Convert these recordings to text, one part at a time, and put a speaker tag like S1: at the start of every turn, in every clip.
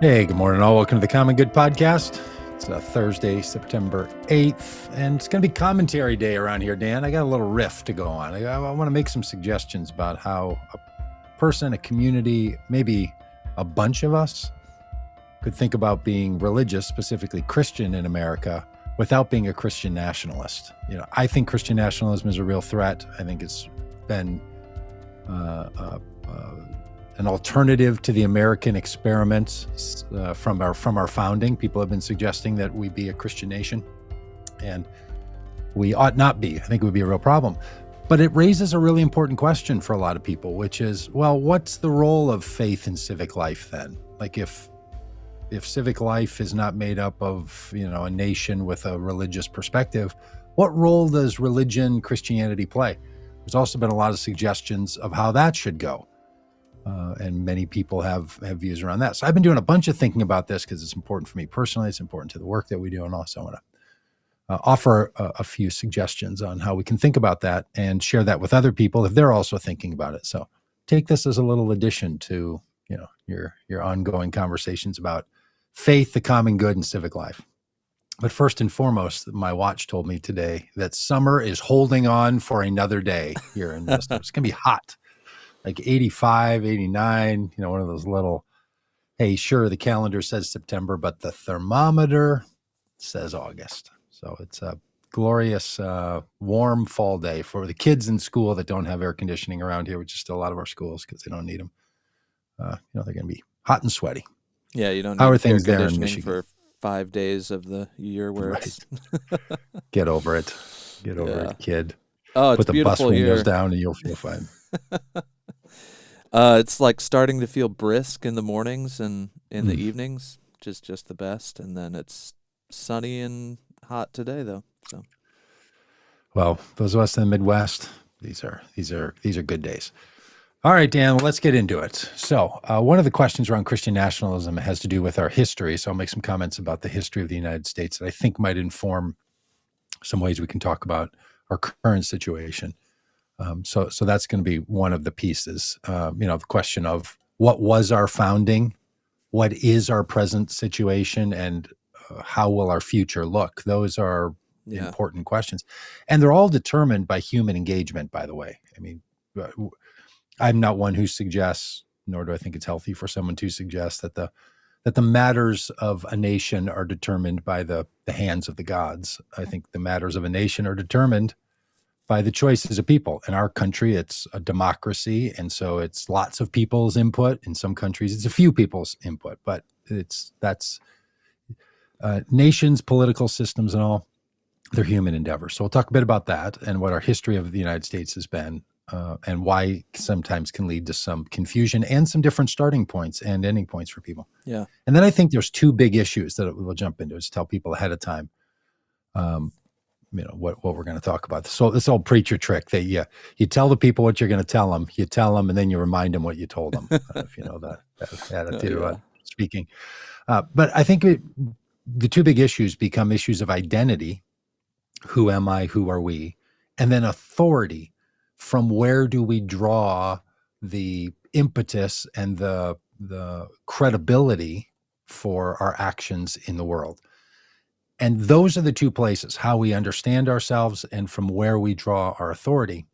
S1: Hey, good morning, all. Welcome to the Common Good Podcast. It's Thursday, September 8th, and it's going to be commentary day around here, Dan. I got a little riff to go on. I want to make some suggestions about how a person, a community, maybe a bunch of us could think about being religious, specifically Christian in America, without being a Christian nationalist. I think Christian nationalism is a real threat. I think it's been an alternative to the American experiments from our founding. People have been suggesting that we be a Christian nation, and we ought not be. I think it would be a real problem. But it raises a really important question for a lot of people, which is, well, what's the role of faith in civic life then? Like if civic life is not made up of, a nation with a religious perspective, what role does religion, Christianity play? There's also been a lot of suggestions of how that should go. And many people have views around that. So I've been doing a bunch of thinking about this because it's important for me personally. It's important to the work that we do. And also I want to offer a few suggestions on how we can think about that and share that with other people if they're also thinking about it. So take this as a little addition to, your ongoing conversations about faith, the common good, and civic life. But first and foremost, my watch told me today that summer is holding on for another day here in Minnesota. It's going to be hot. Like 85, 89, one of those little, hey, sure, the calendar says September, but the thermometer says August. So it's a glorious, warm fall day for the kids in school that don't have air conditioning around here, which is still a lot of our schools because they don't need them. They're going to be hot and sweaty.
S2: Yeah, you don't
S1: How
S2: need
S1: are things
S2: air
S1: there in
S2: conditioning
S1: Michigan?
S2: for 5 days of the year where it's...
S1: Get over it. Get over it, kid.
S2: Oh, it's
S1: Put the bus
S2: beautiful
S1: windows
S2: here.
S1: down and you'll feel fine.
S2: It's like starting to feel brisk in the mornings and in the evenings, just the best. And then it's sunny and hot today, though. So,
S1: well, those of us in the Midwest, these are good days. All right, Dan, let's get into it. So one of the questions around Christian nationalism has to do with our history. So I'll make some comments about the history of the United States that I think might inform some ways we can talk about our current situation. So that's going to be one of the pieces, the question of what was our founding, what is our present situation, and how will our future look? Those are important questions. And they're all determined by human engagement, by the way. I mean, I'm not one who suggests, nor do I think it's healthy for someone to suggest that the matters of a nation are determined by the hands of the gods. I think the matters of a nation are determined by the choices of people. In our country, it's a democracy, and so it's lots of people's input. In some countries, it's a few people's input, but that's nations, political systems, and all, they're human endeavors. So we'll talk a bit about that and what our history of the United States has been, and why sometimes can lead to some confusion and some different starting points and ending points for people.
S2: Yeah.
S1: And then I think there's two big issues that we'll jump into. Just tell people ahead of time what we're going to talk about. So this old preacher trick that you tell the people what you're going to tell them, and then you remind them what you told them. If you know that attitude about speaking. But I think the two big issues become issues of identity. Who am I? Who are we? And then authority. From where do we draw the impetus and the credibility for our actions in the world? And those are the two places, how we understand ourselves and from where we draw our authority.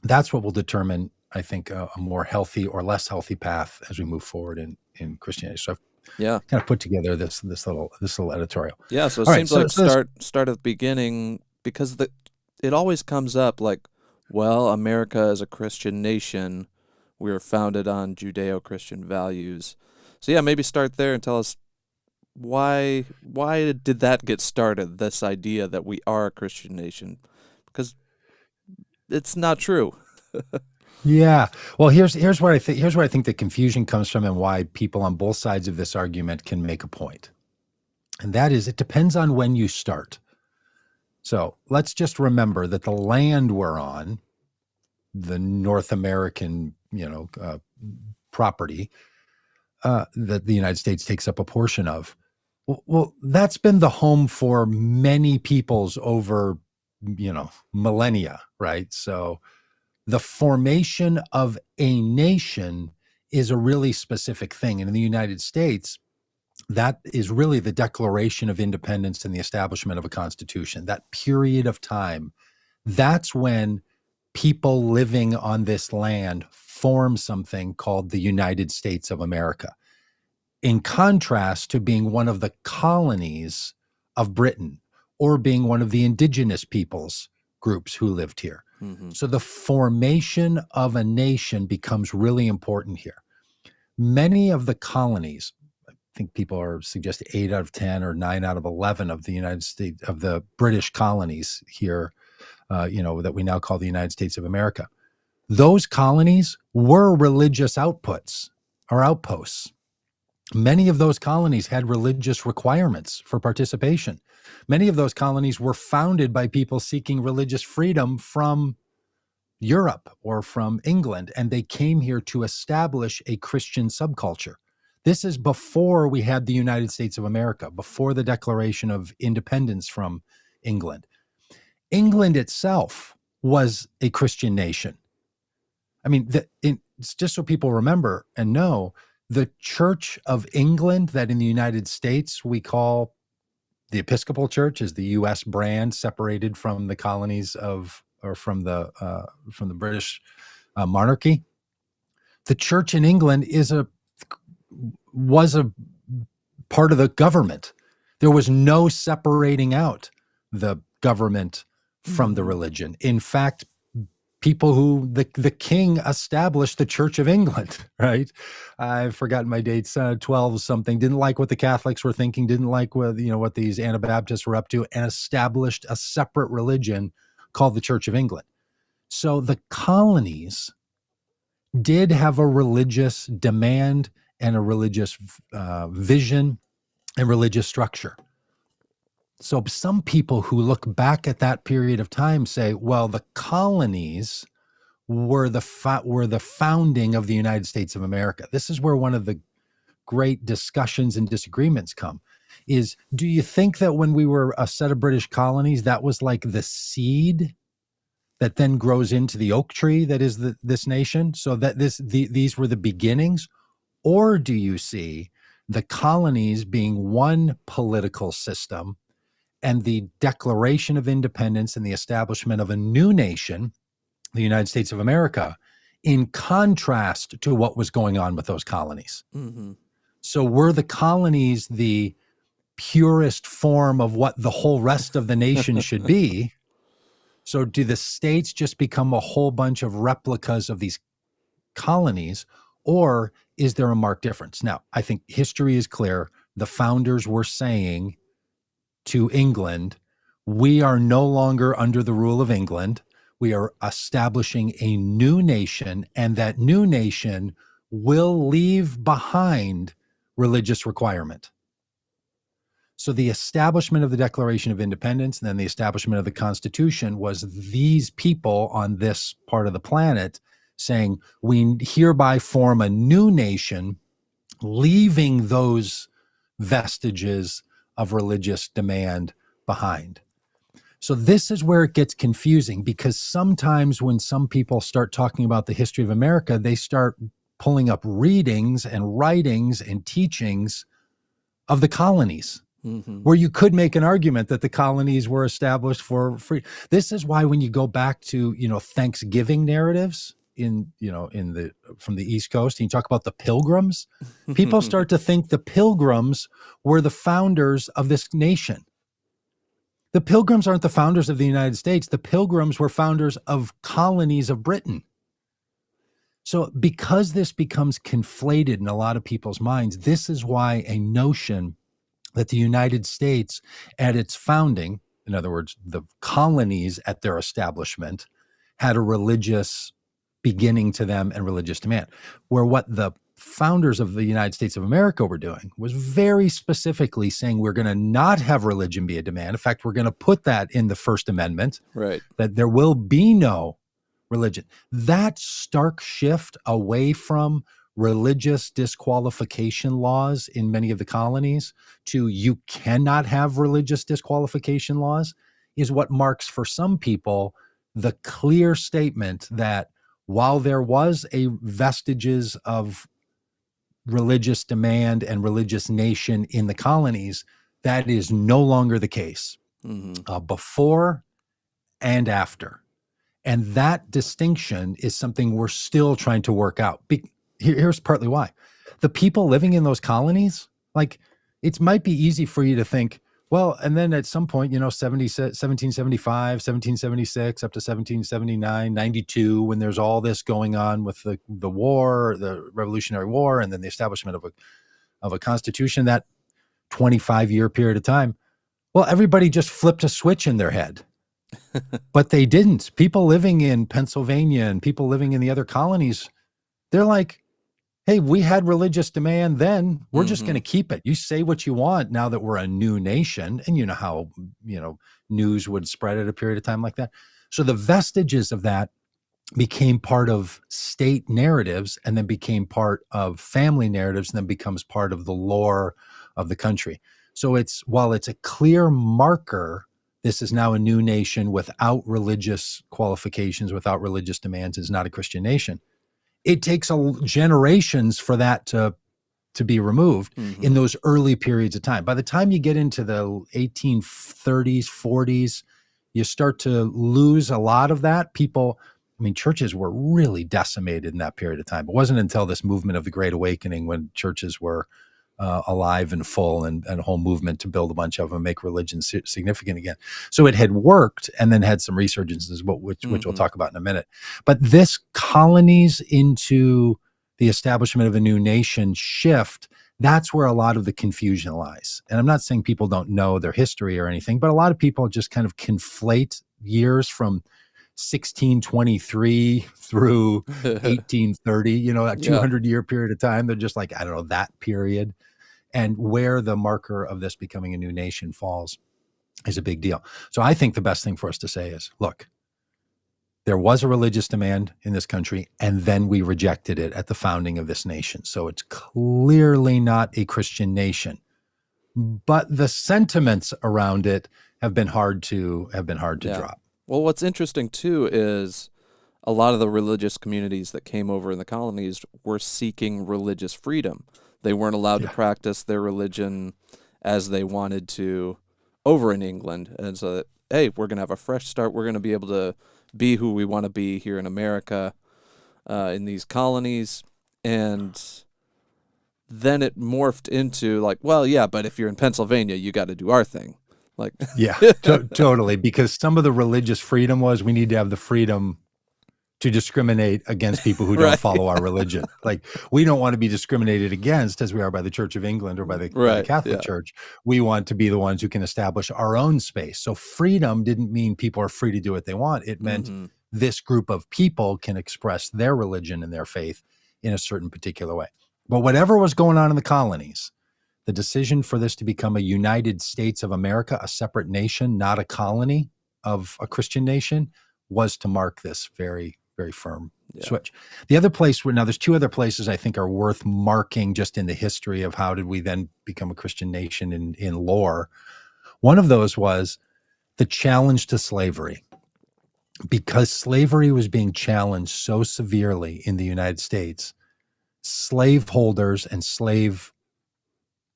S1: That's what will determine, I think, a more healthy or less healthy path as we move forward in Christianity. So I've kind of put together this little editorial.
S2: Yeah, so it seems like start at the beginning, because it always comes up like, well, America is a Christian nation. We were founded on Judeo-Christian values. So yeah, maybe start there and tell us why did that get started, this idea that we are a Christian nation? Because it's not true.
S1: Yeah. Well, here's where I think the confusion comes from and why people on both sides of this argument can make a point. And that is, it depends on when you start. So let's just remember that the land we're on, the North American, property that the United States takes up a portion of, well, that's been the home for many peoples over, millennia, right? So the formation of a nation is a really specific thing. And in the United States, that is really the Declaration of Independence and the establishment of a constitution. That period of time, that's when people living on this land form something called the United States of America, in contrast to being one of the colonies of Britain or being one of the indigenous peoples groups who lived here.
S2: Mm-hmm.
S1: So the formation of a nation becomes really important here. Many of the colonies, I think people are suggesting 8 out of 10 or 9 out of 11 of the United States, of the British colonies here, that we now call the United States of America. Those colonies were religious outputs or outposts. Many of those colonies had religious requirements for participation. Many of those colonies were founded by people seeking religious freedom from Europe or from England, and they came here to establish a Christian subculture. This is before we had the United States of America, before the Declaration of Independence from England. England itself was a Christian nation. I mean, it's just so people remember and know, the Church of England that in the United States we call the Episcopal Church is the U.S. brand, separated from the colonies from the British monarchy. The Church in England was a part of the government. There was no separating out the government from the religion. In fact, people who the king established the Church of England, right? I've forgotten my dates, 12 something, didn't like what the Catholics were thinking, didn't like what these Anabaptists were up to, and established a separate religion called the Church of England. So the colonies did have a religious demand and a religious vision and religious structure. So some people who look back at that period of time say, well, the colonies were the founding of the United States of America. This is where one of the great discussions and disagreements come, is, do you think that when we were a set of British colonies, that was like the seed that then grows into the oak tree that is this nation, so that these were the beginnings? Or do you see the colonies being one political system and the Declaration of Independence and the establishment of a new nation, the United States of America, in contrast to what was going on with those colonies?
S2: Mm-hmm.
S1: So were the colonies the purest form of what the whole rest of the nation should be? So do the states just become a whole bunch of replicas of these colonies, or is there a marked difference? Now, I think history is clear. The founders were saying to England, we are no longer under the rule of England. We are establishing a new nation, and that new nation will leave behind religious requirement. So the establishment of the Declaration of Independence and then the establishment of the Constitution was these people on this part of the planet saying, we hereby form a new nation, leaving those vestiges of religious demand behind. So this is where it gets confusing, because sometimes when some people start talking about the history of America, they start pulling up readings and writings and teachings of the colonies, where you could make an argument that the colonies were established for free. This is why when you go back to, Thanksgiving narratives from the East Coast, and you talk about the Pilgrims, people start to think the Pilgrims were the founders of this nation. The Pilgrims aren't the founders of the United States. The Pilgrims were founders of colonies of Britain. So because this becomes conflated in a lot of people's minds, this is why a notion that the United States at its founding, in other words, the colonies at their establishment, had a religious beginning to them and religious demand, where what the founders of the United States of America were doing was very specifically saying, we're going to not have religion be a demand. In fact, we're going to put that in the First Amendment,
S2: right,
S1: that there will be no religion. That stark shift away from religious disqualification laws in many of the colonies to you cannot have religious disqualification laws is what marks for some people the clear statement that while there was a vestiges of religious demand and religious nation in the colonies, that is no longer the case. Before and after. And that distinction is something we're still trying to work out. Here's partly why. The people living in those colonies, like, it might be easy for you to think, well, and then at some point, 1775, 1776, up to 1779, 92, when there's all this going on with the war, the Revolutionary War, and then the establishment of a constitution, that 25-year period of time, well, everybody just flipped a switch in their head. But they didn't. People living in Pennsylvania and people living in the other colonies, they're like, hey, we had religious demand then. We're just going to keep it. You say what you want now that we're a new nation. And you know how, news would spread at a period of time like that. So the vestiges of that became part of state narratives and then became part of family narratives and then becomes part of the lore of the country. So while it's a clear marker, this is now a new nation without religious qualifications, without religious demands, is not a Christian nation. It takes generations for that to be removed in those early periods of time. By the time you get into the 1830s, 40s, you start to lose a lot of that. Churches were really decimated in that period of time. It wasn't until this movement of the Great Awakening when churches were alive and full, and a whole movement to build a bunch of them, make religion significant again. So it had worked and then had some resurgences, which we'll talk about in a minute. But this colonies into the establishment of a new nation shift, that's where a lot of the confusion lies. And I'm not saying people don't know their history or anything, but a lot of people just kind of conflate years from 1623 through 1830, a 200-year period of time. They're just like, I don't know, that period. And where the marker of this becoming a new nation falls is a big deal. So I think the best thing for us to say is, look, there was a religious demand in this country, and then we rejected it at the founding of this nation. So it's clearly not a Christian nation, but the sentiments around it have been hard to drop.
S2: Well, what's interesting too is a lot of the religious communities that came over in the colonies were seeking religious freedom. They weren't allowed to practice their religion as they wanted to over in England. And so, hey, we're going to have a fresh start. We're going to be able to be who we want to be here in America, in these colonies. And then it morphed into like, well, yeah, but if you're in Pennsylvania, you got to do our thing. Like,
S1: totally. Because some of the religious freedom was, we need to have the freedom to discriminate against people who don't follow our religion. Like, we don't want to be discriminated against as we are by the Church of England or by the Catholic Church. We want to be the ones who can establish our own space. So freedom didn't mean people are free to do what they want. It meant this group of people can express their religion and their faith in a certain particular way. But whatever was going on in the colonies, the decision for this to become a United States of America, a separate nation, not a colony of a Christian nation, was to mark this very, very firm switch. The other place now there's two other places I think are worth marking just in the history of how did we then become a Christian nation in lore. One of those was the challenge to slavery. Because slavery was being challenged so severely in the United States, slaveholders and slave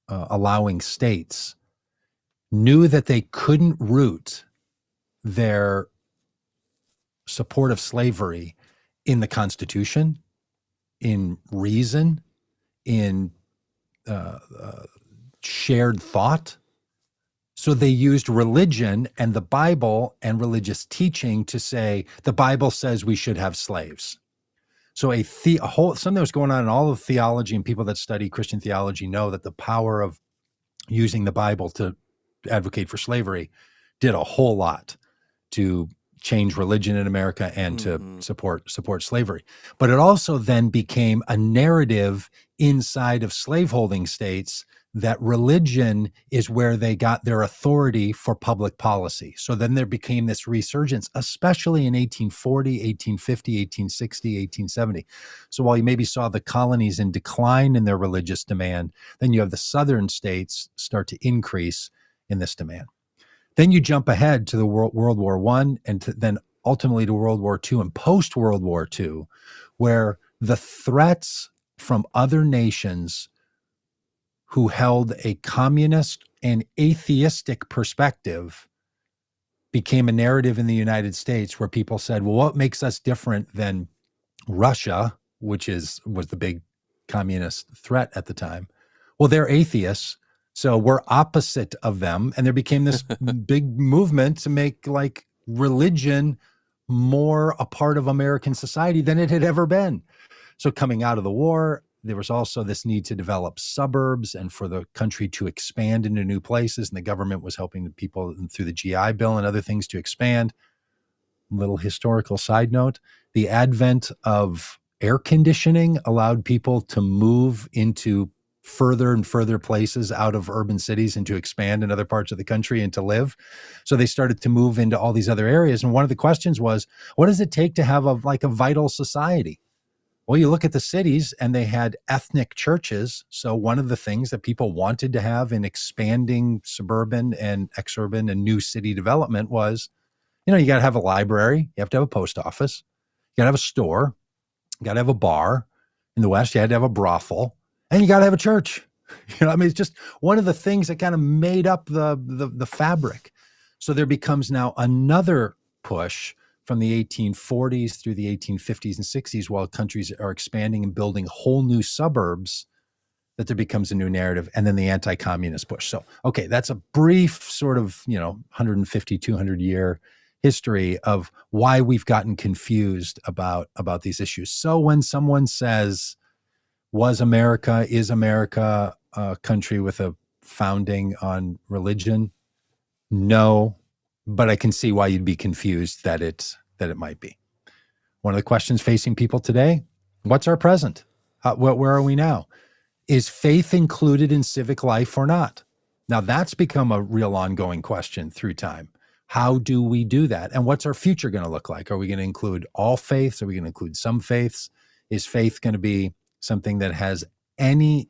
S1: allowing states knew that they couldn't root their support of slavery in the Constitution, in reason, in shared thought. So they used religion and the Bible and religious teaching to say, the Bible says we should have slaves. So something was going on in all of theology, and people that study Christian theology know that the power of using the Bible to advocate for slavery did a whole lot to change religion in America and to support slavery. But it also then became a narrative inside of slaveholding states that religion is where they got their authority for public policy. So then there became this resurgence, especially in 1840, 1850, 1860, 1870. So while you maybe saw the colonies in decline in their religious demand, then you have the southern states start to increase in this demand. Then you jump ahead to the World War I and then ultimately to World War II and post-World War II, where the threats from other nations who held a communist and atheistic perspective became a narrative in the United States where people said, well, what makes us different than Russia, which was the big communist threat at the time? Well, they're atheists, so we're opposite of them. And there became this big movement to make like religion more a part of American society than it had ever been. So coming out of the war, there was also this need to develop suburbs and for the country to expand into new places. And the government was helping the people through the GI Bill and other things to expand. Little historical side note, the advent of air conditioning allowed people to move into further and further places out of urban cities and to expand in other parts of the country and to live. So they started to move into all these other areas. And one of the questions was, what does it take to have a vital society? Well, you look at the cities and they had ethnic churches. So one of the things that people wanted to have in expanding suburban and exurban and new city development was, you got to have a library. You have to have a post office. You got to have a store. You got to have a bar. In the West, you had to have a brothel. And you got to have a church. It's just one of the things that kind of made up the fabric. So there becomes now another push from the 1840s through the 1850s and 60s, while countries are expanding and building whole new suburbs, that there becomes a new narrative, and then the anti-communist push. So, okay, that's a brief sort of, 150, 200 year history of why we've gotten confused about these issues. So when someone says, is America a country with a founding on religion? No, but I can see why you'd be confused that it might be. One of the questions facing people today, what's our present? Where are we now? Is faith included in civic life or not? Now that's become a real ongoing question through time. How do we do that? And what's our future going to look like? Are we going to include all faiths? Are we going to include some faiths? Is faith going to be something that has any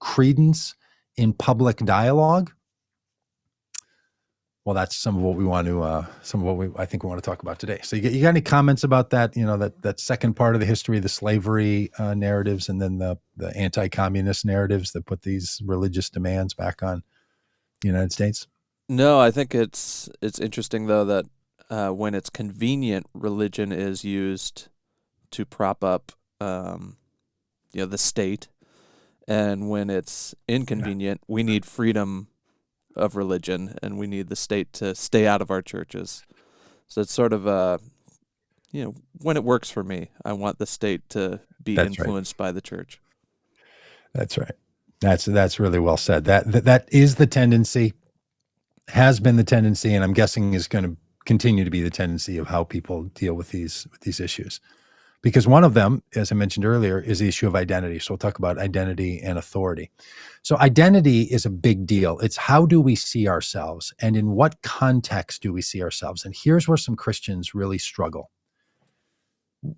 S1: credence in public dialogue? Well, that's some of what we want to, I think we want to talk about today. So you got any comments about that? That second part of the history, the slavery narratives, and then the anti-communist narratives that put these religious demands back on the United States?
S2: No, I think it's interesting though that when it's convenient, religion is used to prop up, the state, and when it's inconvenient, we need freedom of religion, and we need the state to stay out of our churches. So it's sort of when it works for me, I want the state to be influenced by the church.
S1: That's right. That's really well said. That is the tendency, has been the tendency, and I'm guessing is going to continue to be the tendency of how people deal with these issues. Because one of them, as I mentioned earlier, is the issue of identity. So we'll talk about identity and authority. So identity is a big deal. It's how do we see ourselves, and in what context do we see ourselves? And here's where some Christians really struggle.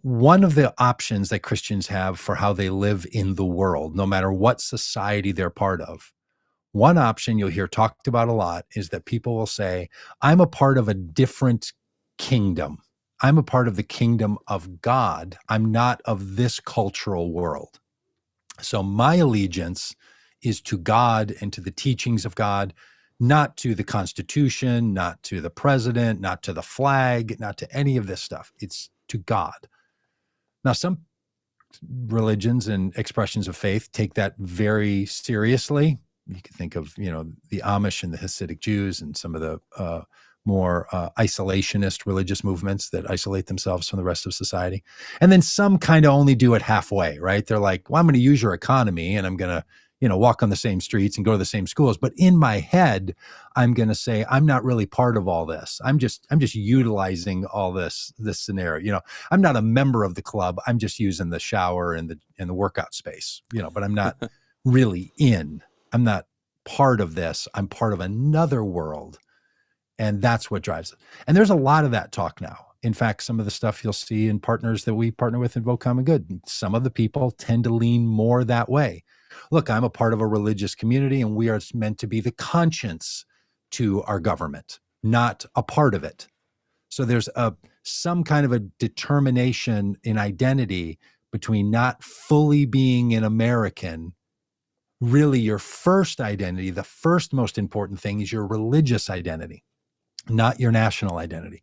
S1: One of the options that Christians have for how they live in the world, no matter what society they're part of, one option you'll hear talked about a lot is that people will say, I'm a part of a different kingdom. I'm a part of the kingdom of God. I'm not of this cultural world. So my allegiance is to God and to the teachings of God, not to the Constitution, not to the president, not to the flag, not to any of this stuff. It's to God. Now, some religions and expressions of faith take that very seriously. You can think of, the Amish and the Hasidic Jews and some of the more isolationist religious movements that isolate themselves from the rest of society. And then some kind of only do it halfway, right? They're like, well, I'm going to use your economy and I'm going to, walk on the same streets and go to the same schools. But in my head, I'm going to say, I'm not really part of all this. I'm just utilizing all this scenario. I'm not a member of the club. I'm just using the shower and the workout space, but I'm not really I'm not part of this. I'm part of another world. And that's what drives it. And there's a lot of that talk now. In fact, some of the stuff you'll see in partners that we partner with in Vote Common Good, some of the people tend to lean more that way. Look, I'm a part of a religious community, and we are meant to be the conscience to our government, not a part of it. So there's some kind of a determination in identity between not fully being an American. Really, your first identity, the first most important thing, is your religious identity, not your national identity.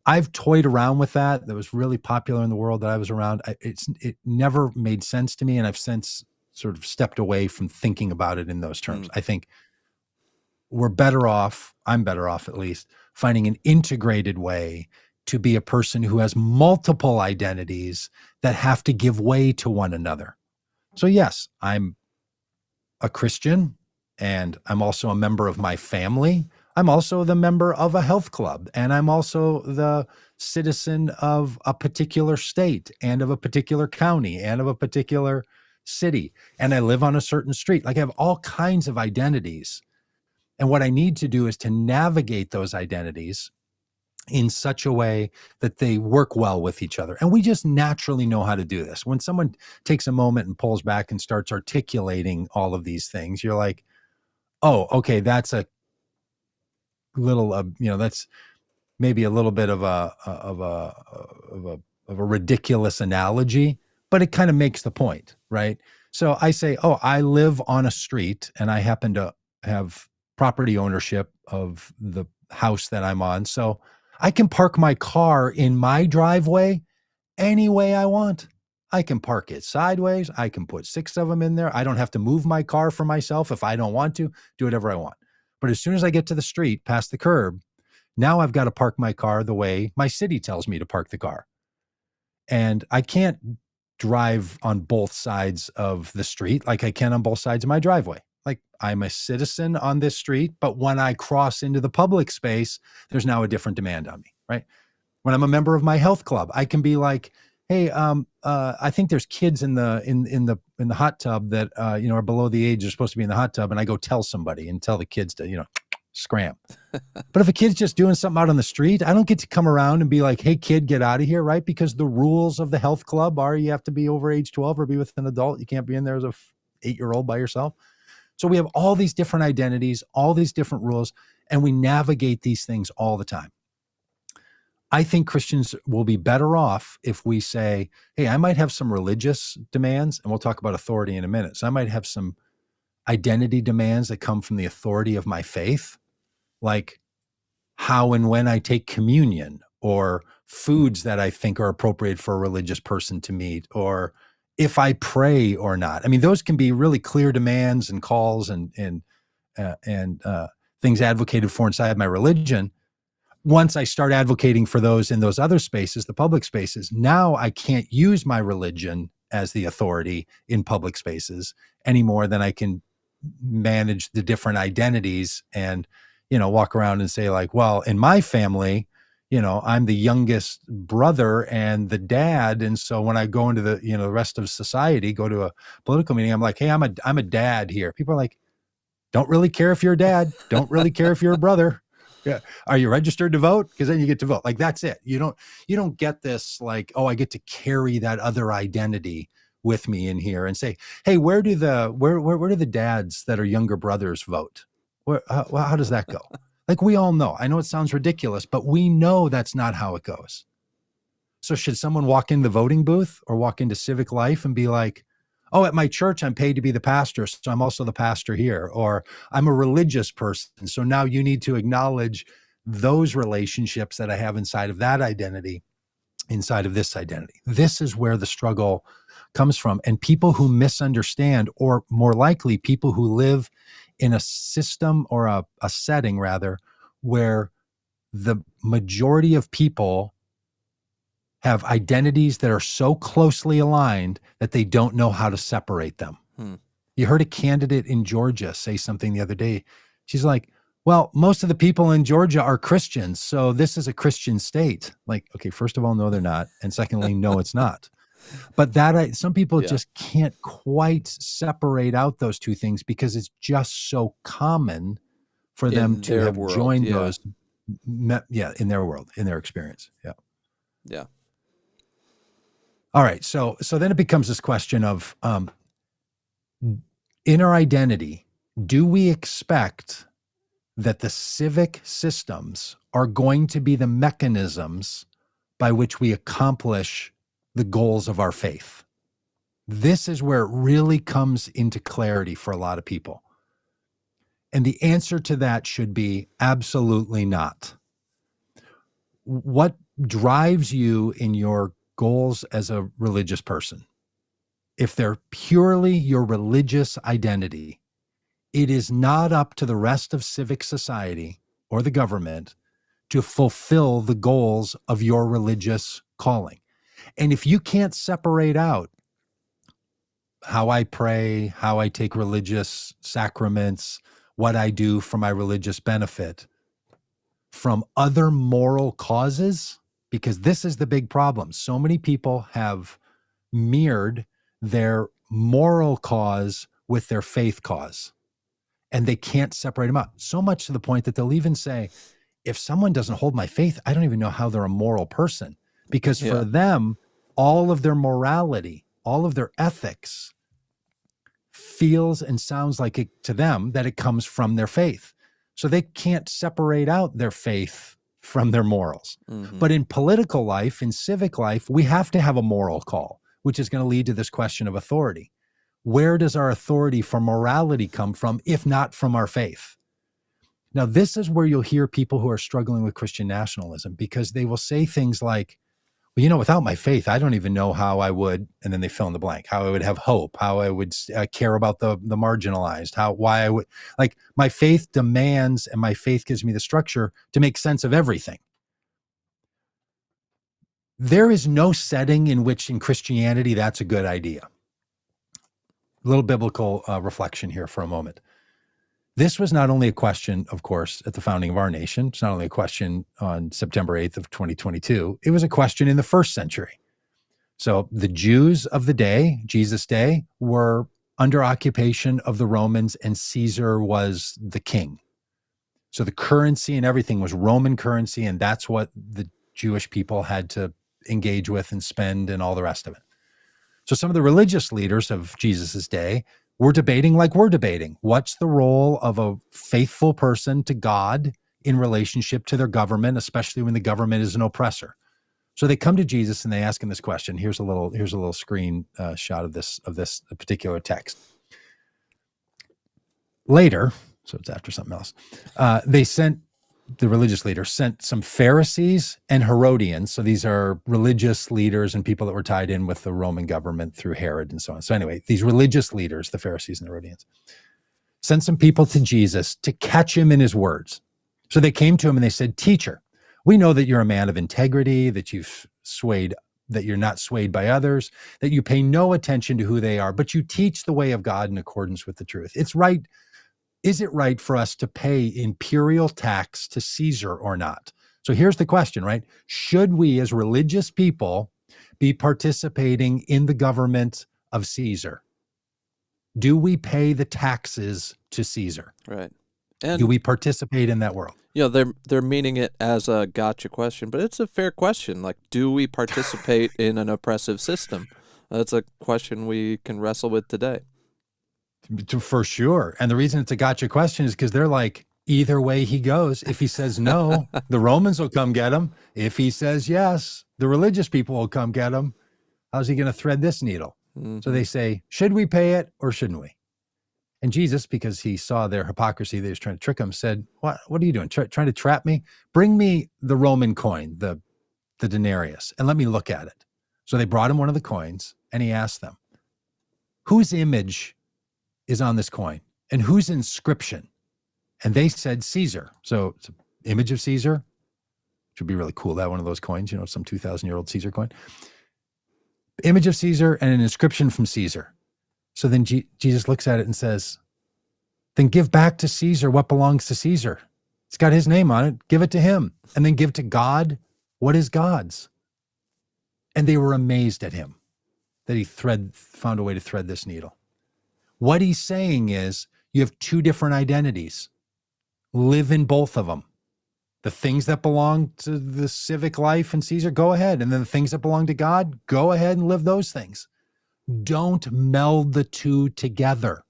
S1: I've toyed around with that. That was really popular in the world that I was around. It never made sense to me, and I've since sort of stepped away from thinking about it in those terms. I think we're better off, I'm better off at least, finding an integrated way to be a person who has multiple identities that have to give way to one another. So yes, I'm a Christian, and I'm also a member of my family. I'm also the member of a health club, and I'm also the citizen of a particular state and of a particular county and of a particular city. And I live on a certain street. Like, I have all kinds of identities. And what I need to do is to navigate those identities in such a way that they work well with each other. And we just naturally know how to do this. When someone takes a moment and pulls back and starts articulating all of these things, you're like, oh, okay, that's a little, that's maybe a little bit of a ridiculous analogy, but it kind of makes the point, right? So I say, oh, I live on a street and I happen to have property ownership of the house that I'm on. So I can park my car in my driveway any way I want. I can park it sideways. I can put 6 of them in there. I don't have to move my car for myself if I don't want to, do whatever I want. But as soon as I get to the street, past the curb, now I've got to park my car the way my city tells me to park the car. And I can't drive on both sides of the street like I can on both sides of my driveway. Like, I'm a citizen on this street, but when I cross into the public space, there's now a different demand on me, right? When I'm a member of my health club, I can be like, hey, I think there's kids in the hot tub that are below the age they're supposed to be in the hot tub, and I go tell somebody and tell the kids to scram. But if a kid's just doing something out on the street, I don't get to come around and be like, hey, kid, get out of here, right? Because the rules of the health club are you have to be over age 12 or be with an adult. You can't be in there as a 8-year-old by yourself. So we have all these different identities, all these different rules, and we navigate these things all the time. I think Christians will be better off if we say, hey, I might have some religious demands, and we'll talk about authority in a minute. So I might have some identity demands that come from the authority of my faith, like how and when I take communion, or foods that I think are appropriate for a religious person to meet, or if I pray or not. I mean, those can be really clear demands and calls and things advocated for inside my religion. Once I start advocating for those in those other spaces, the public spaces, now I can't use my religion as the authority in public spaces any more than I can manage the different identities and, walk around and say like, well, in my family, I'm the youngest brother and the dad. And so when I go into the rest of society, go to a political meeting, I'm like, hey, I'm a dad here. People are like, don't really care if you're a dad. Don't really care if you're a brother. Yeah. Are you registered to vote? Because then you get to vote. Like, that's it. You don't get this like, oh, I get to carry that other identity with me in here and say, hey, where do the dads that are younger brothers vote? How does that go? Like, we all know. I know it sounds ridiculous, but we know that's not how it goes. So should someone walk in the voting booth or walk into civic life and be like, oh, at my church, I'm paid to be the pastor, so I'm also the pastor here. Or I'm a religious person, so now you need to acknowledge those relationships that I have inside of that identity, inside of this identity. This is where the struggle comes from. And people who misunderstand, or more likely people who live in a system or a setting rather, where the majority of people have identities that are so closely aligned that they don't know how to separate them. You heard a candidate in Georgia say something the other day. She's like, well, most of the people in Georgia are Christians, so this is a Christian state. Like, okay, first of all, no, they're not. And secondly, no, it's not. But some people just can't quite separate out those two things because it's just so common for them to have joined those. In their world, in their experience. Yeah. All right. So then it becomes this question of in our identity, do we expect that the civic systems are going to be the mechanisms by which we accomplish the goals of our faith? This is where it really comes into clarity for a lot of people. And the answer to that should be absolutely not. What drives you in your goals as a religious person? If they're purely your religious identity, it is not up to the rest of civic society or the government to fulfill the goals of your religious calling. And if you can't separate out how I pray, how I take religious sacraments, what I do for my religious benefit from other moral causes, because this is the big problem. So many people have mirrored their moral cause with their faith cause, and they can't separate them out. So much to the point that they'll even say, if someone doesn't hold my faith, I don't even know how they're a moral person, because for them, all of their morality, all of their ethics feels and sounds like it to them that it comes from their faith. So they can't separate out their faith from their morals.
S2: Mm-hmm.
S1: But in political life, in civic life, we have to have a moral call, which is going to lead to this question of authority. Where does our authority for morality come from, if not from our faith? Now, this is where you'll hear people who are struggling with Christian nationalism, because they will say things like, well, you know, without my faith, I don't even know how I would, and then they fill in the blank, how I would have hope, how I would care about the marginalized, why I would, like, my faith demands, and my faith gives me the structure to make sense of everything. There is no setting in which in Christianity that's a good idea. A little biblical reflection here for a moment. This was not only a question, of course, at the founding of our nation. It's not only a question on September 8th of 2022. It was a question in the first century. So the Jews of the day, Jesus' day, were under occupation of the Romans, and Caesar was the king. So the currency and everything was Roman currency, and that's what the Jewish people had to engage with and spend and all the rest of it. So some of the religious leaders of Jesus's day were debating like we're debating. What's the role of a faithful person to God in relationship to their government, especially when the government is an oppressor? So they come to Jesus and they ask him this question. Here's a little screen shot of this particular text. Later, so it's after something else, the religious leaders sent some Pharisees and Herodians. So these are religious leaders and people that were tied in with the Roman government through Herod and so on. So anyway, these religious leaders, the Pharisees and the Herodians, sent some people to Jesus to catch him in his words. So they came to him and they said, "Teacher, we know that you're a man of integrity, that you're not swayed by others, that you pay no attention to who they are, but you teach the way of God in accordance with the truth. Is it right for us to pay imperial tax to Caesar or not?" So here's the question, right? Should we as religious people be participating in the government of Caesar? Do we pay the taxes to Caesar?
S2: Right. And
S1: do we participate in that world?
S2: You know, they're meaning it as a gotcha question, but it's a fair question. Like, do we participate in an oppressive system? That's a question we can wrestle with today.
S1: For sure. And the reason it's a gotcha question is because they're like, either way he goes, if he says no, the Romans will come get him. If he says yes, the religious people will come get him. How's he going to thread this needle? Mm-hmm. So they say, should we pay it or shouldn't we? And Jesus, because he saw their hypocrisy, they was trying to trick him, said, what are you doing? Trying to trap me? Bring me the Roman coin, the denarius, and let me look at it. So they brought him one of the coins, and he asked them, whose image is on this coin, and whose inscription? And they said Caesar. So it's an image of Caesar, which would be really cool to have one of those coins, some 2,000-year-old Caesar coin. Image of Caesar and an inscription from Caesar. So then Jesus looks at it and says, then give back to Caesar what belongs to Caesar. It's got his name on it. Give it to him. And then give to God what is God's. And they were amazed at him that he found a way to thread this needle. What he's saying is, you have two different identities. Live in both of them. The things that belong to the civic life and Caesar, go ahead. And then the things that belong to God, go ahead and live those things. Don't meld the two together.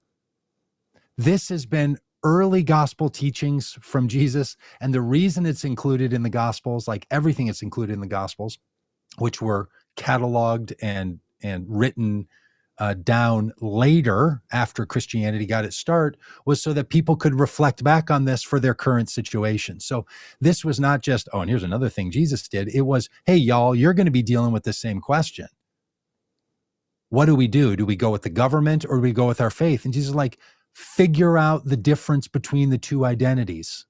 S1: This has been early gospel teachings from Jesus. And the reason it's included in the Gospels, like everything that's included in the Gospels, which were cataloged and written down later after Christianity got its start was so that people could reflect back on this for their current situation. So this was not just, oh, and here's another thing Jesus did. It was, hey, y'all, you're going to be dealing with the same question. What do we do? Do we go with the government or do we go with our faith? And Jesus is like, figure out the difference between the two identities.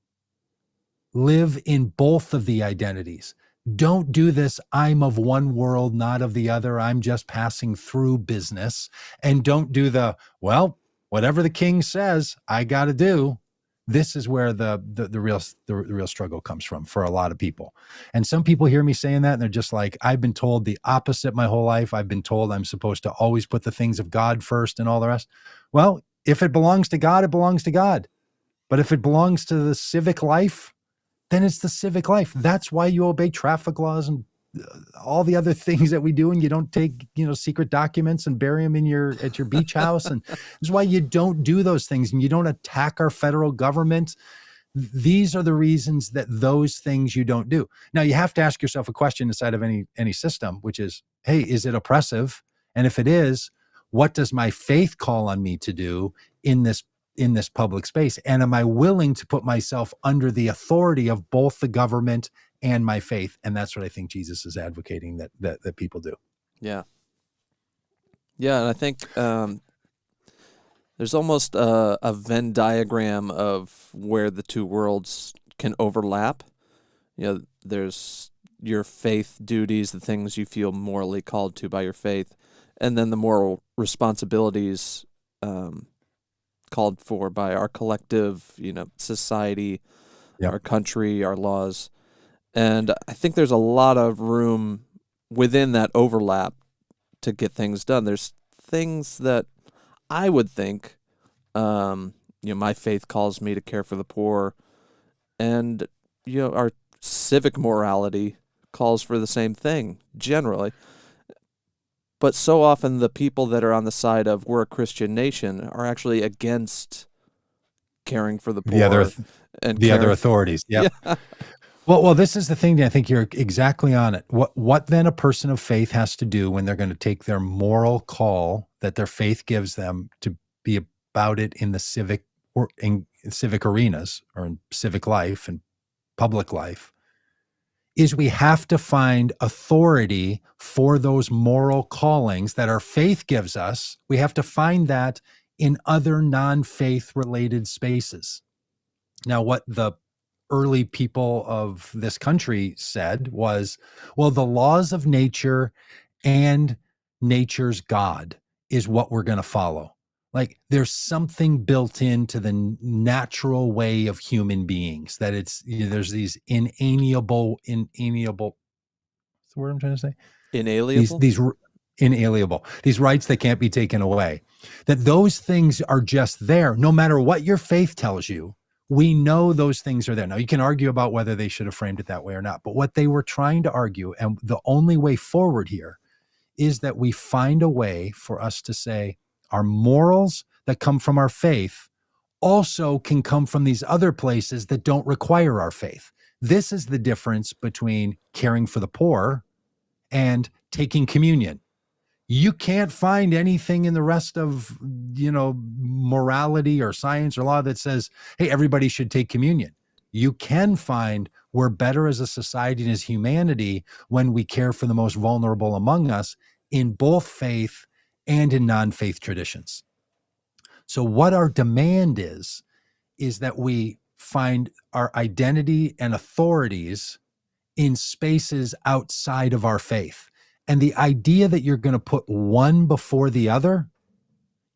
S1: Live in both of the identities. Don't do this, I'm of one world, not of the other, I'm just passing through business. And don't do the, well, whatever the king says, I got to do. This is where the real struggle comes from for a lot of people. And some people hear me saying that and they're just like, I've been told the opposite my whole life. I've been told I'm supposed to always put the things of God first and all the rest. Well, if it belongs to God, it belongs to God. But if it belongs to the civic life, then it's the civic life. That's why you obey traffic laws and all the other things that we do. And you don't take, secret documents and bury them at your beach house. And this is why you don't do those things and you don't attack our federal government. These are the reasons that those things you don't do. Now you have to ask yourself a question inside of any system, which is, hey, is it oppressive? And if it is, what does my faith call on me to do in this public space? And am I willing to put myself under the authority of both the government and my faith? And that's what I think Jesus is advocating that people do.
S2: Yeah. Yeah. And I think there's almost a Venn diagram of where the two worlds can overlap. There's your faith duties, the things you feel morally called to by your faith, and then the moral responsibilities called for by our collective, society,
S1: Yep.
S2: our country, our laws. And I think there's a lot of room within that overlap to get things done. There's things that I would think, my faith calls me to care for the poor, and, our civic morality calls for the same thing, generally. But so often the people that are on the side of we're a Christian nation are actually against caring for the poor.
S1: The other authorities. Yep. Yeah. Well, this is the thing. I think you're exactly on it. What then a person of faith has to do when they're going to take their moral call that their faith gives them to be about it in the civic arenas or in civic life and public life, is we have to find authority for those moral callings that our faith gives us. We have to find that in other non-faith related spaces. Now, what the early people of this country said was, well, the laws of nature and nature's God is what we're going to follow. Like there's something built into the natural way of human beings that it's, there's these inalienable, what's the word I'm trying to say?
S2: Inalienable?
S1: These inalienable, these rights that can't be taken away, that those things are just there. No matter what your faith tells you, we know those things are there. Now you can argue about whether they should have framed it that way or not, but what they were trying to argue, and the only way forward here, is that we find a way for us to say, our morals that come from our faith also can come from these other places that don't require our faith. This is the difference between caring for the poor and taking communion. You can't find anything in the rest of, morality or science or law that says, hey, everybody should take communion. You can find we're better as a society and as humanity when we care for the most vulnerable among us in both faith and in non-faith traditions. So what our demand is that we find our identity and authorities in spaces outside of our faith. And the idea that you're going to put one before the other,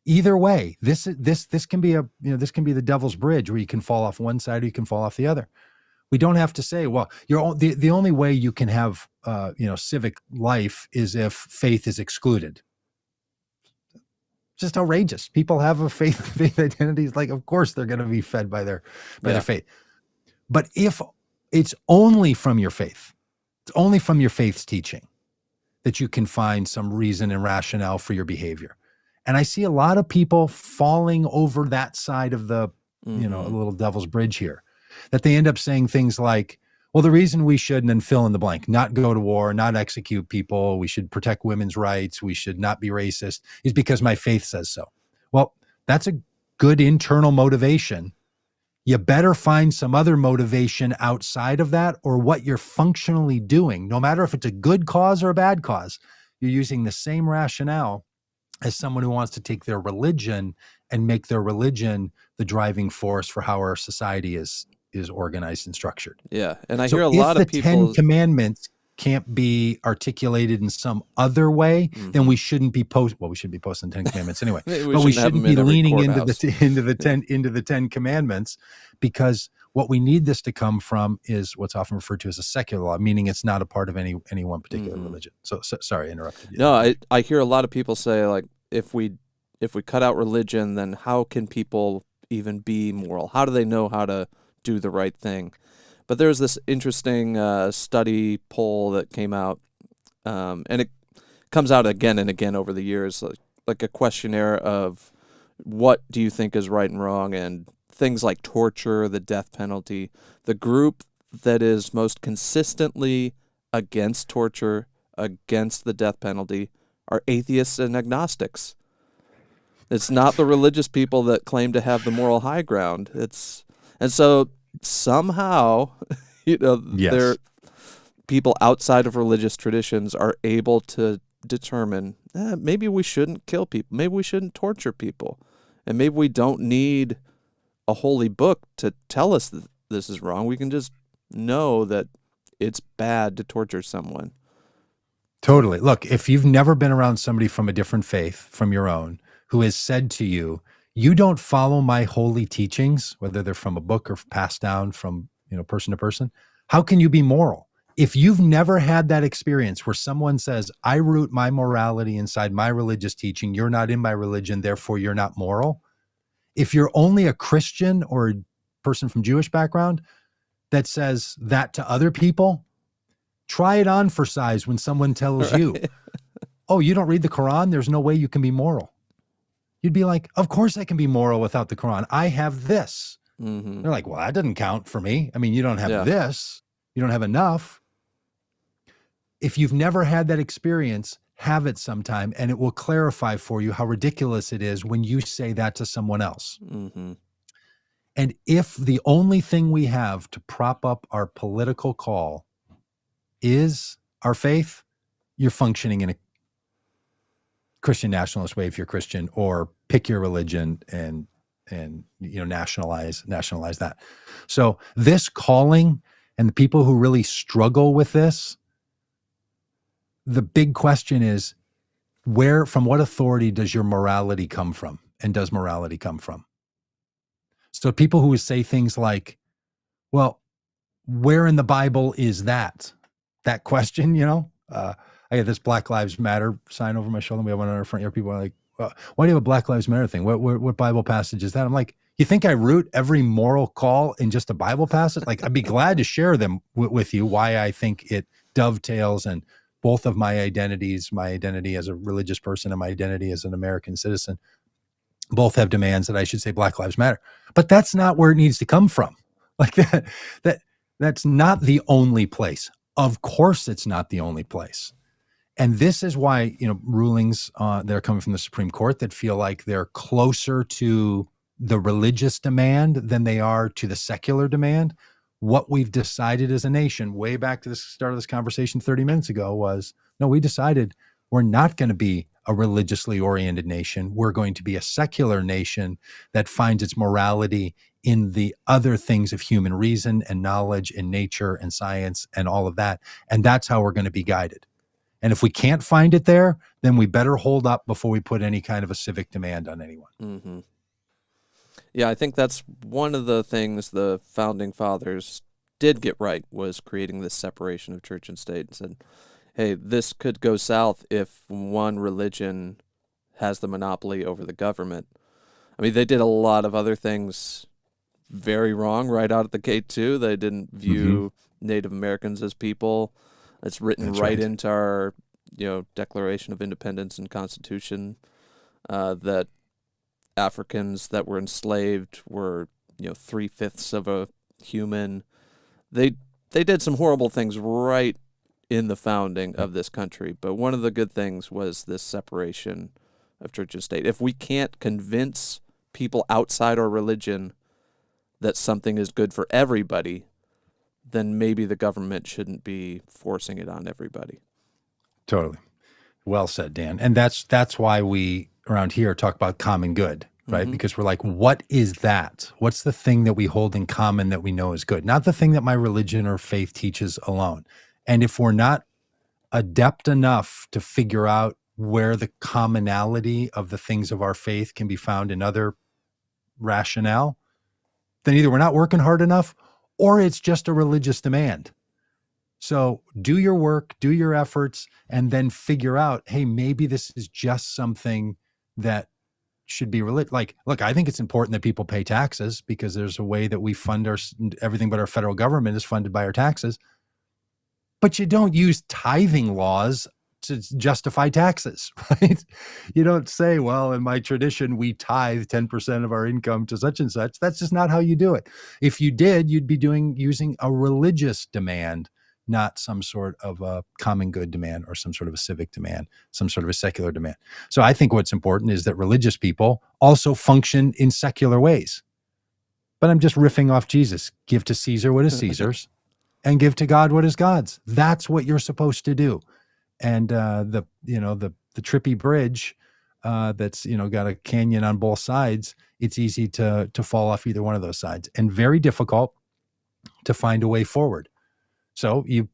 S1: either way, this can be this can be the devil's bridge where you can fall off one side or you can fall off the other. We don't have to say, well, the only way you can have civic life is if faith is excluded. Just outrageous. People have a faith identities. Like, of course, they're going to be fed by their faith. But if it's only from your faith, it's only from your faith's teaching that you can find some reason and rationale for your behavior. And I see a lot of people falling over that side of the, a little devil's bridge here, that they end up saying things like, well, the reason we should, and then fill in the blank, not go to war, not execute people, we should protect women's rights, we should not be racist, is because my faith says so. Well, that's a good internal motivation. You better find some other motivation outside of that, or what you're functionally doing, no matter if it's a good cause or a bad cause. You're using the same rationale as someone who wants to take their religion and make their religion the driving force for how our society is organized and structured.
S2: Yeah, and I
S1: So
S2: hear a
S1: if
S2: lot
S1: the
S2: of people.
S1: 10 Commandments can't be articulated in some other way, then we shouldn't be we should be posting 10 Commandments anyway.
S2: Maybe we
S1: But we
S2: shouldn't have
S1: shouldn't
S2: them in
S1: be
S2: every
S1: leaning into
S2: courthouse.
S1: the 10 Commandments, because what we need this to come from is what's often referred to as a secular law, meaning it's not a part of any one particular religion. So sorry, I interrupted you.
S2: No, I hear a lot of people say, like, if we cut out religion, then how can people even be moral? How do they know how to do the right thing? But there's this interesting study poll that came out, and it comes out again and again over the years, like a questionnaire of what do you think is right and wrong, and things like torture, the death penalty. The group that is most consistently against torture, against the death penalty, are atheists and agnostics. It's not the religious people that claim to have the moral high ground. And so somehow,
S1: Yes.
S2: people outside of religious traditions are able to determine maybe we shouldn't kill people, maybe we shouldn't torture people, and maybe we don't need a holy book to tell us that this is wrong. We can just know that it's bad to torture someone.
S1: Totally. Look, if you've never been around somebody from a different faith from your own who has said to you, you don't follow my holy teachings, whether they're from a book or passed down from, person to person, how can you be moral? If you've never had that experience where someone says, I root my morality inside my religious teaching, you're not in my religion, therefore you're not moral. If you're only a Christian or a person from Jewish background that says that to other people, try it on for size when someone tells you, oh, you don't read the Quran? There's no way you can be moral. You'd be like, of course I can be moral without the Quran. I have this.
S2: Mm-hmm.
S1: They're like, well, that doesn't count for me. I mean, you don't have this. You don't have enough. If you've never had that experience, have it sometime, and it will clarify for you how ridiculous it is when you say that to someone else.
S2: Mm-hmm.
S1: And if the only thing we have to prop up our political call is our faith, you're functioning in a Christian nationalist way if you're Christian, or pick your religion and nationalize that. So this calling, and the people who really struggle with this, the big question is, from what authority does your morality come from? And does morality come from? So people who say things like, well, where in the Bible is that question, I had this Black Lives Matter sign over my shoulder. We have one on our front yard. People are like, why do you have a Black Lives Matter thing? What Bible passage is that? I'm like, you think I root every moral call in just a Bible passage? Like, I'd be glad to share them with you, why I think it dovetails, and both of my identities, my identity as a religious person and my identity as an American citizen, both have demands that I should say Black Lives Matter. But that's not where it needs to come from. Like that's not the only place. Of course, it's not the only place. And this is why, rulings that are coming from the Supreme Court that feel like they're closer to the religious demand than they are to the secular demand. What we've decided as a nation, way back to the start of this conversation 30 minutes ago, was, no, we decided we're not going to be a religiously oriented nation. We're going to be a secular nation that finds its morality in the other things of human reason and knowledge and nature and science and all of that. And that's how we're going to be guided. And if we can't find it there, then we better hold up before we put any kind of a civic demand on anyone.
S2: Mm-hmm. Yeah, I think that's one of the things the founding fathers did get right, was creating this separation of church and state, and said, hey, this could go south if one religion has the monopoly over the government. I mean, they did a lot of other things very wrong right out of the gate, too. They didn't view Native Americans as people. It's written right into our, Declaration of Independence and Constitution, that Africans that were enslaved were, 3/5 of a human. They they did some horrible things right in the founding of this country, but one of the good things was this separation of church and state. If we can't convince people outside our religion that something is good for everybody, then maybe the government shouldn't be forcing it on everybody.
S1: Totally. Well said, Dan. And that's why we around here talk about common good, right?
S2: Mm-hmm.
S1: Because we're like, what is that? What's the thing that we hold in common that we know is good? Not the thing that my religion or faith teaches alone. And if we're not adept enough to figure out where the commonality of the things of our faith can be found in other rationale, then either we're not working hard enough or it's just a religious demand. So do your work, do your efforts, and then figure out, hey, maybe this is just something that should be like, look, I think it's important that people pay taxes because there's a way that we fund everything but our federal government is funded by our taxes. But you don't use tithing laws to justify taxes, right? You don't say, well, in my tradition, we tithe 10% of our income to such and such. That's just not how you do it. If you did, you'd be using a religious demand, not some sort of a common good demand or some sort of a civic demand, some sort of a secular demand. So I think what's important is that religious people also function in secular ways. But I'm just riffing off Jesus. Give to Caesar what is Caesar's and give to God what is God's. That's what you're supposed to do. And the trippy bridge that's got a canyon on both sides, it's easy to fall off either one of those sides and very difficult to find a way forward. So you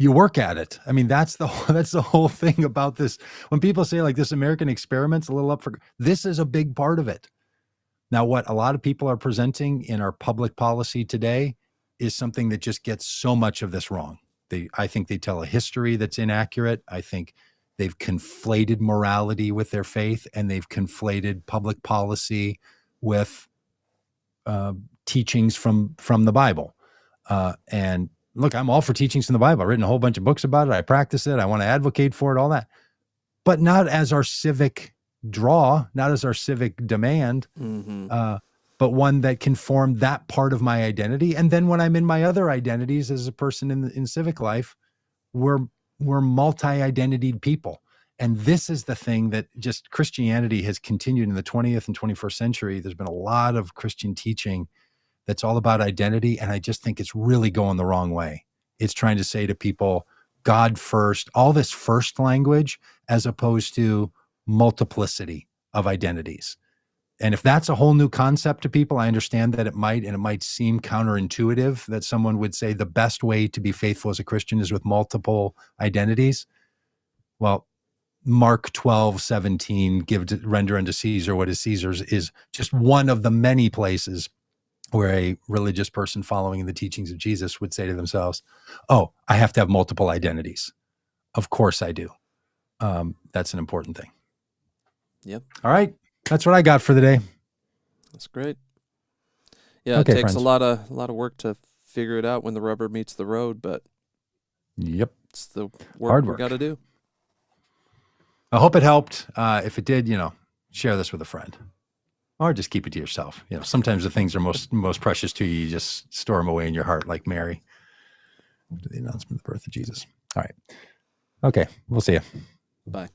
S1: work at it. I mean, that's the whole thing about this. When people say like this American experiment's a little up for, this is a big part of it. Now, what a lot of people are presenting in our public policy today is something that just gets so much of this wrong. I think they tell a history that's inaccurate. I think they've conflated morality with their faith, and they've conflated public policy with teachings from the Bible. And look, I'm all for teachings from the Bible. I've written a whole bunch of books about it. I practice it. I want to advocate for it, all that. But not as our civic draw, not as our civic demand, but one that can form that part of my identity. And then when I'm in my other identities as a person in civic life, we're multi-identitied people. And this is the thing that just Christianity has continued in the 20th and 21st century. There's been a lot of Christian teaching that's all about identity. And I just think it's really going the wrong way. It's trying to say to people, God first, all this first language, as opposed to multiplicity of identities. And if that's a whole new concept to people, I understand that it might seem counterintuitive that someone would say the best way to be faithful as a Christian is with multiple identities. Well, Mark 12:17, render unto Caesar what is Caesar's, is just one of the many places where a religious person following the teachings of Jesus would say to themselves, oh, I have to have multiple identities. Of course I do. That's an important thing.
S2: Yep.
S1: All right. That's what I got for the day.
S2: That's great. Yeah,
S1: okay,
S2: it takes
S1: friends.
S2: a lot of work to figure it out when the rubber meets the road, but
S1: yep,
S2: it's the work we got to do.
S1: I hope it helped. If it did, share this with a friend, or just keep it to yourself. Sometimes the things are most precious to you. You just store them away in your heart, like Mary. The announcement of the birth of Jesus. All right. Okay, we'll see you.
S2: Bye.